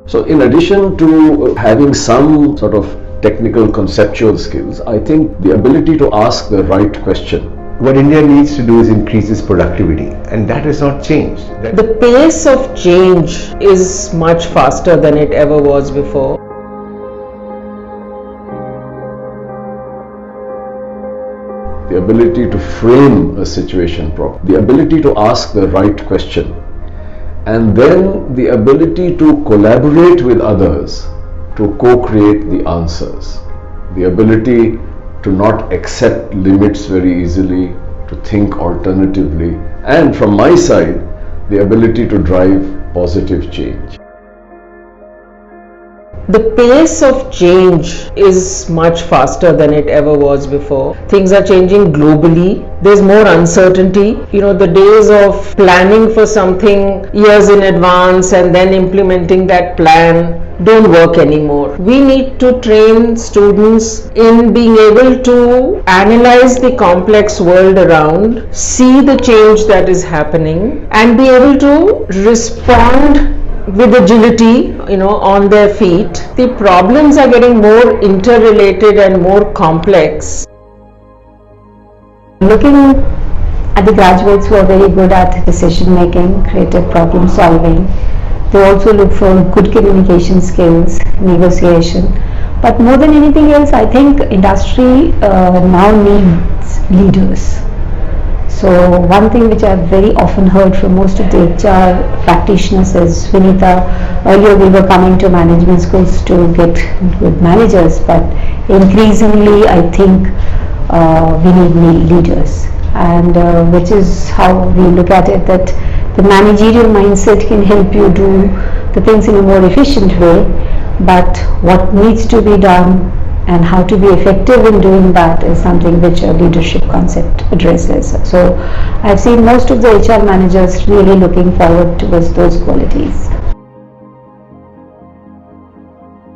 So in addition to having some sort of technical conceptual skills, I think the ability to ask the right question. What India needs to do is increase its productivity, and that has not changed. The pace of change is much faster than it ever was before. The ability to frame a situation properly, the ability to ask the right question, and then the ability to collaborate with others to co-create the answers, the ability to not accept limits very easily, to think alternatively, and from my side, the ability to drive positive change. The pace of change is much faster than it ever was before. Things are changing globally. There's more uncertainty. The days of planning for something years in advance and then implementing that plan don't work anymore. We need to train students in being able to analyze the complex world around, see the change that is happening, and be able to respond with agility, on their feet. The problems are getting more interrelated and more complex. Looking at the graduates who are very good at decision making, creative problem solving, they also look for good communication skills, negotiation. But more than anything else, I think industry now needs leaders. So one thing which I've very often heard from most of the HR practitioners is, Vinita, earlier we were coming to management schools to get good managers, but increasingly I think we need leaders, and which is how we look at it, that the managerial mindset can help you do the things in a more efficient way, but what needs to be done and how to be effective in doing that is something which a leadership concept addresses. So I've seen most of the HR managers really looking forward towards those qualities.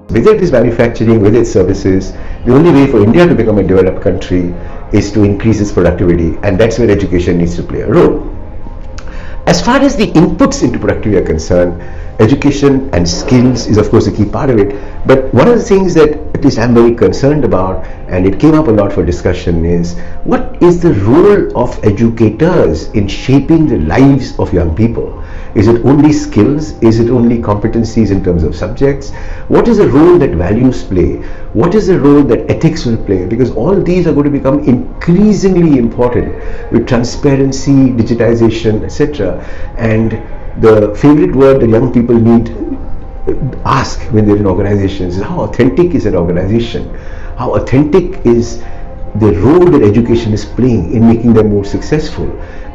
Whether it is manufacturing, whether it's services, the only way for India to become a developed country is to increase its productivity, and that's where education needs to play a role. As far as the inputs into productivity are concerned, education and skills is of course a key part of it, but one of the things that at least I'm very concerned about, and it came up a lot for discussion, is what is the role of educators in shaping the lives of young people? Is it only skills? Is it only competencies in terms of subjects? What is the role that values play? What is the role that ethics will play? Because all these are going to become increasingly important with transparency, digitization, etc. And the favorite word that young people need ask when they're in organizations is how authentic is an organization? How authentic is the role that education is playing in making them more successful?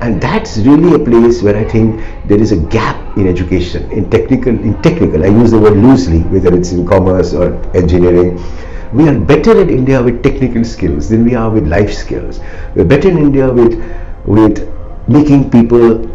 And that's really a place where I think there is a gap in education, in technical, I use the word loosely, whether it's in commerce or engineering. We are better in India with technical skills than we are with life skills. We're better in India with making people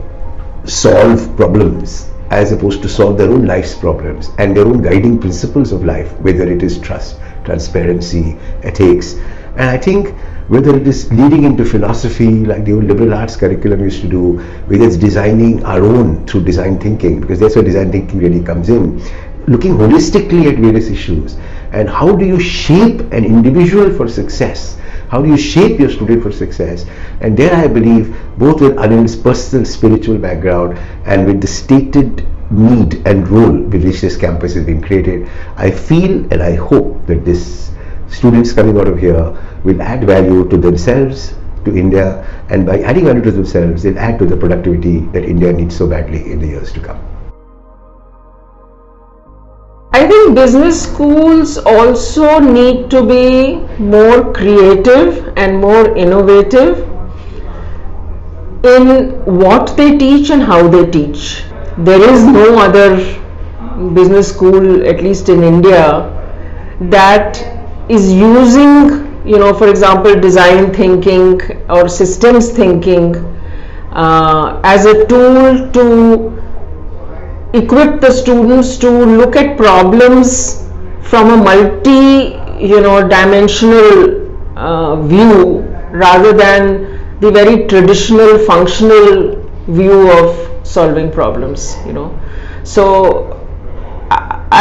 solve problems as opposed to solve their own life's problems and their own guiding principles of life, whether it is trust, transparency, ethics. And I think whether it is leading into philosophy like the old liberal arts curriculum used to do, whether it's designing our own through design thinking, because that's where design thinking really comes in, looking holistically at various issues, and how do you shape an individual for success? How do you shape your student for success? And there I believe, both with Anil's personal spiritual background and with the stated need and role with which this campus has been created, I feel and I hope that this students coming out of here will add value to themselves, to India, and by adding value to themselves, they'll add to the productivity that India needs so badly in the years to come. I think business schools also need to be more creative and more innovative in what they teach and how they teach. There is no other business school, at least in India, that is using, for example, design thinking or systems thinking as a tool to equip the students to look at problems from a multi-dimensional view rather than the very traditional functional view of solving problems. So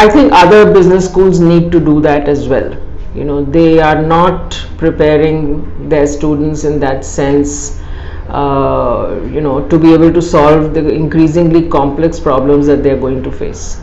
I think other business schools need to do that as well. You know, they are not preparing their students in that sense, you know, to be able to solve the increasingly complex problems that they are going to face.